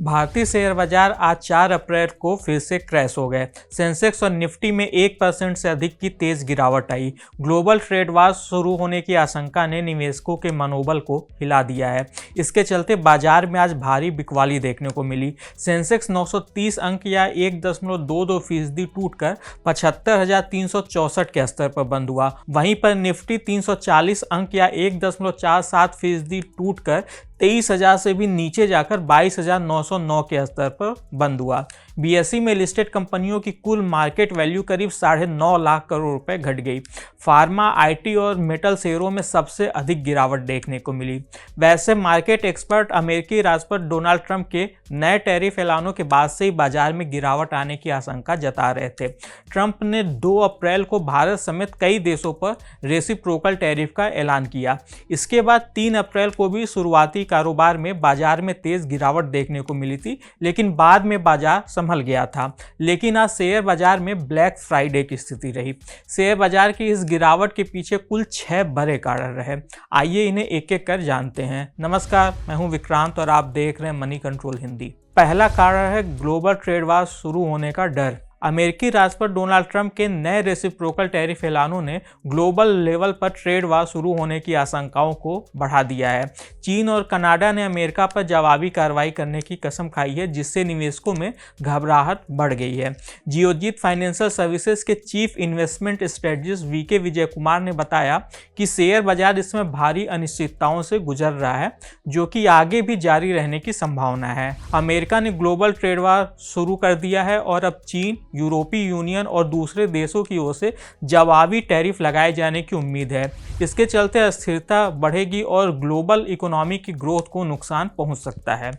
भारतीय शेयर बाजार आज 4 अप्रैल को फिर से क्रैश हो गए। सेंसेक्स और निफ्टी में 1% से अधिक की तेज गिरावट आई। ग्लोबल ट्रेड वार शुरू होने की आशंका ने निवेशकों के मनोबल को हिला दिया है। इसके चलते बाजार में आज भारी बिकवाली देखने को मिली। सेंसेक्स 930 अंक या 1.22% टूटकर 75,364 के स्तर पर बंद हुआ। वहीं पर निफ्टी 340 अंक या 1.47% टूटकर 23,000 से भी नीचे जाकर 22,909 के स्तर पर बंद हुआ। बीएसई में लिस्टेड कंपनियों की कुल मार्केट वैल्यू करीब 9.5 लाख करोड़ रुपए घट गई। फार्मा, आईटी और मेटल शेयरों में सबसे अधिक गिरावट देखने को मिली। वैसे मार्केट एक्सपर्ट अमेरिकी राष्ट्रपति डोनाल्ड ट्रंप के नए टैरिफ ऐलानों के बाद से ही बाजार में गिरावट आने की आशंका जता रहे थे। ट्रंप ने 2 अप्रैल को भारत समेत कई देशों पर रेसिप्रोकल टैरिफ का ऐलान किया। इसके बाद 3 अप्रैल को भी शुरुआती कारोबार में बाजार में तेज गिरावट देखने को मिली थी, लेकिन बाद में बाजार संभल गया था। लेकिन आज शेयर बाजार में ब्लैक फ्राइडे की स्थिति रही। शेयर बाजार की इस गिरावट के पीछे कुल 6 बड़े कारण रहे। आइए इन्हें एक एक कर जानते हैं। नमस्कार, मैं हूं विक्रांत और आप देख रहे हैं मनी कंट्रोल हिंदी। पहला कारण है ग्लोबल ट्रेड वार शुरू होने का डर। अमेरिकी राष्ट्रपति डोनाल्ड ट्रंप के नए रेसिप्रोकल टैरिफ ऐलानों ने ग्लोबल लेवल पर ट्रेड वार शुरू होने की आशंकाओं को बढ़ा दिया है। चीन और कनाडा ने अमेरिका पर जवाबी कार्रवाई करने की कसम खाई है, जिससे निवेशकों में घबराहट बढ़ गई है। जियोजीत फाइनेंशियल सर्विसेज के chief investment strategist VK Vijay Kumar ने बताया कि शेयर बाजार इसमें भारी अनिश्चितताओं से गुजर रहा है, जो कि आगे भी जारी रहने की संभावना है। अमेरिका ने ग्लोबल ट्रेड वार शुरू कर दिया है और अब चीन, यूरोपीय यूनियन और दूसरे देशों की ओर से जवाबी टैरिफ लगाए जाने की उम्मीद है। इसके चलते अस्थिरता बढ़ेगी और ग्लोबल इकोनॉमी की ग्रोथ को नुकसान पहुंच सकता है।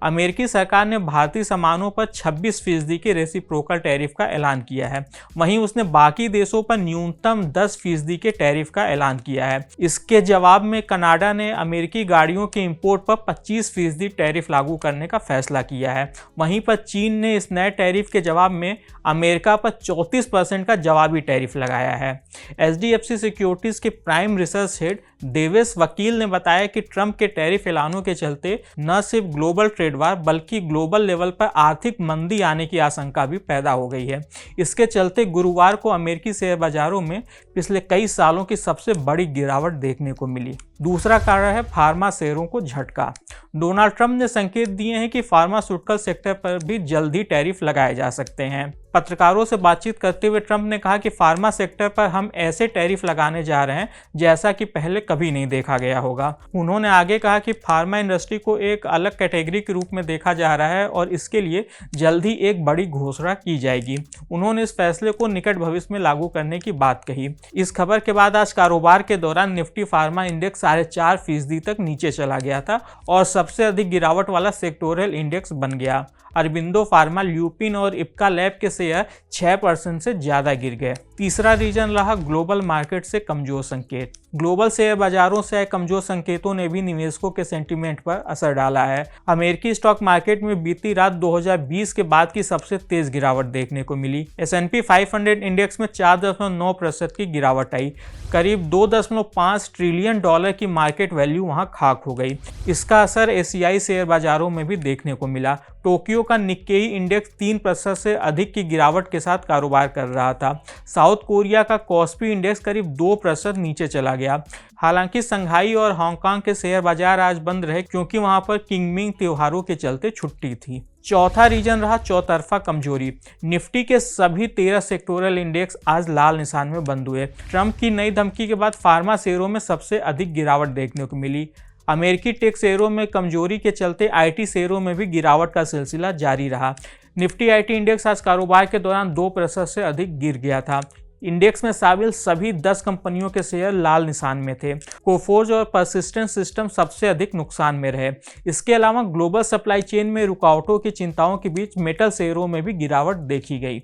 अमेरिकी सरकार ने भारतीय सामानों पर 26% के रेसिप्रोकल टैरिफ का ऐलान किया है। वहीं उसने बाकी देशों पर न्यूनतम 10% के टैरिफ का ऐलान किया है। इसके जवाब में कनाडा ने अमेरिकी गाड़ियों के इंपोर्ट पर 25% टैरिफ लागू करने का फैसला किया है। वहीं पर चीन ने इस नए टैरिफ के जवाब में अमेरिका पर 34% का जवाबी टैरिफ लगाया है। HDFC सिक्योरिटीज के प्राइम रिसर्च हेड देवेश वकील ने बताया कि ट्रंप के टैरिफ ऐलानों के चलते न सिर्फ ग्लोबल ट्रेड वार बल्कि ग्लोबल लेवल पर आर्थिक मंदी आने की आशंका भी पैदा हो गई है। इसके चलते गुरुवार को अमेरिकी शेयर बाजारों में पिछले कई सालों की सबसे बड़ी गिरावट देखने को मिली। दूसरा कारण है फार्मा शेयरों को झटका। डोनाल्ड ट्रंप ने संकेत दिए हैं कि फार्मास्यूटिकल सेक्टर पर भी जल्द ही टैरिफ लगाए जा सकते हैं। पत्रकारों से बातचीत करते हुए ट्रंप ने कहा कि फार्मा सेक्टर पर हम ऐसे टैरिफ लगाने जा रहे हैं जैसा कि पहले कभी नहीं देखा गया होगा। उन्होंने आगे कहा कि फार्मा इंडस्ट्री को एक अलग कैटेगरी के रूप में देखा जा रहा है और इसके लिए जल्द ही एक बड़ी घोषणा की जाएगी। उन्होंने इस फैसले को निकट भविष्य में लागू करने की बात कही। इस खबर के बाद आज कारोबार के दौरान निफ्टी फार्मा इंडेक्स 4.5% तक नीचे चला गया था और सबसे अधिक गिरावट वाला सेक्टोरल इंडेक्स बन गया। अरबिंदो फार्मा, ल्यूपिन और इप्का लैब के शेयर 6% से ज्यादा गिर गए। तीसरा रीजन रहा ग्लोबल मार्केट से कमजोर संकेत। ग्लोबल शेयर बाजारों से आए कमजोर संकेतों ने भी निवेशकों के सेंटीमेंट पर असर डाला है। अमेरिकी स्टॉक मार्केट में बीती रात 2020 के बाद की सबसे तेज गिरावट देखने को मिली। S&P 500 इंडेक्स में 4.9% की गिरावट आई। करीब $2.5 ट्रिलियन की मार्केट वैल्यू वहां खाक हो गई। इसका असर एशियाई शेयर बाजारों में भी देखने को मिला। टोक्यो का निक्केई इंडेक्स 3% से अधिक की गिरावट के साथ कारोबार कर रहा था। साउथ कोरिया का कॉस्पी इंडेक्स करीब 2% नीचे चला गया। हालांकि संघाई और हांगकांग के शेयर बाजार आज बंद रहे, क्योंकि वहां पर किंगमिंग त्योहारों के चलते छुट्टी थी। चौथा रीजन रहा चौतरफा कमजोरी। निफ्टी के सभी 13 सेक्टोरल इंडेक्स आज लाल निशान में बंद हुए। ट्रंप की नई धमकी के बाद फार्मा शेयरों में सबसे अधिक गिरावट देखने को मिली। अमेरिकी टेक शेयरों में कमजोरी के चलते आईटी शेयरों में भी गिरावट का सिलसिला जारी रहा। निफ्टी आईटी इंडेक्स आज कारोबार के दौरान 2% से अधिक गिर गया था। इंडेक्स में शामिल सभी 10 कंपनियों के शेयर लाल निशान में थे। कोफोर्ज और परसिस्टेंट सिस्टम सबसे अधिक नुकसान में रहे। इसके अलावा ग्लोबल सप्लाई चेन में रुकावटों की चिंताओं के बीच मेटल शेयरों में भी गिरावट देखी गई।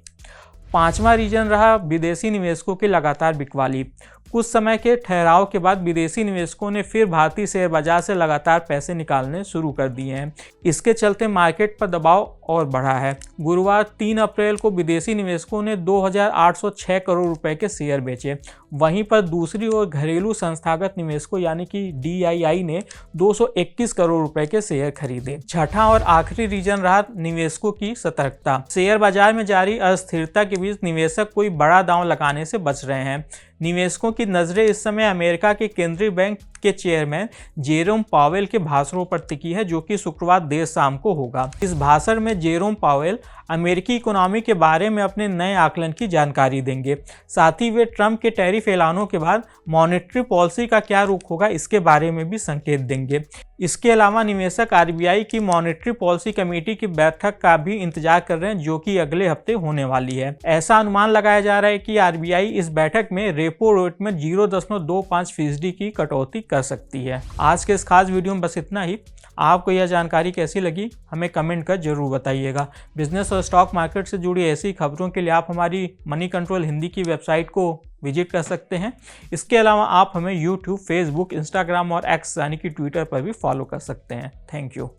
पांचवा रीजन रहा विदेशी निवेशकों की लगातार बिकवाली। कुछ समय के ठहराव के बाद विदेशी निवेशकों ने फिर भारतीय शेयर बाजार से लगातार पैसे निकालने शुरू कर दिए हैं। इसके चलते मार्केट पर दबाव और बढ़ा है। गुरुवार 3 अप्रैल को विदेशी निवेशकों ने 2,806 करोड़ रुपए के शेयर बेचे। वहीं पर दूसरी ओर घरेलू संस्थागत निवेशकों यानी कि DII ने 221 करोड़ रुपए के शेयर खरीदे। छठा और आखिरी रीजन रहा निवेशकों की सतर्कता। शेयर बाजार में जारी अस्थिरता के बीच निवेशक कोई बड़ा दांव लगाने से बच रहे हैं। निवेशकों की नजरें इस समय अमेरिका के केंद्रीय बैंक के चेयरमैन जेरोम पावेल के भाषणों पर टिकी है, जो कि शुक्रवार देर शाम को होगा। इस भाषण में जेरोम पावेल अमेरिकी इकोनॉमी के बारे में अपने नए आकलन की जानकारी देंगे। साथ ही वे ट्रंप के टैरिफ ऐलानों के बाद मॉनेटरी पॉलिसी का क्या रुख होगा इसके बारे में भी संकेत देंगे। इसके अलावा निवेशक RBI की मॉनेटरी पॉलिसी कमेटी की बैठक का भी इंतजार कर रहे हैं, जो कि अगले हफ्ते होने वाली है। ऐसा अनुमान लगाया जा रहा है कि RBI इस बैठक में रेपो रेट में 0.25% की कटौती कर सकती है। आज के इस खास वीडियो में बस इतना ही। आपको यह जानकारी कैसी लगी हमें कमेंट कर जरूर बताइएगा। बिजनेस और स्टॉक मार्केट से जुड़ी ऐसी खबरों के लिए आप हमारी मनी कंट्रोल हिंदी की वेबसाइट को विजिट कर सकते हैं। इसके अलावा आप हमें YouTube, Facebook, Instagram और X यानी कि ट्विटर पर भी फॉलो कर सकते हैं। Thank you.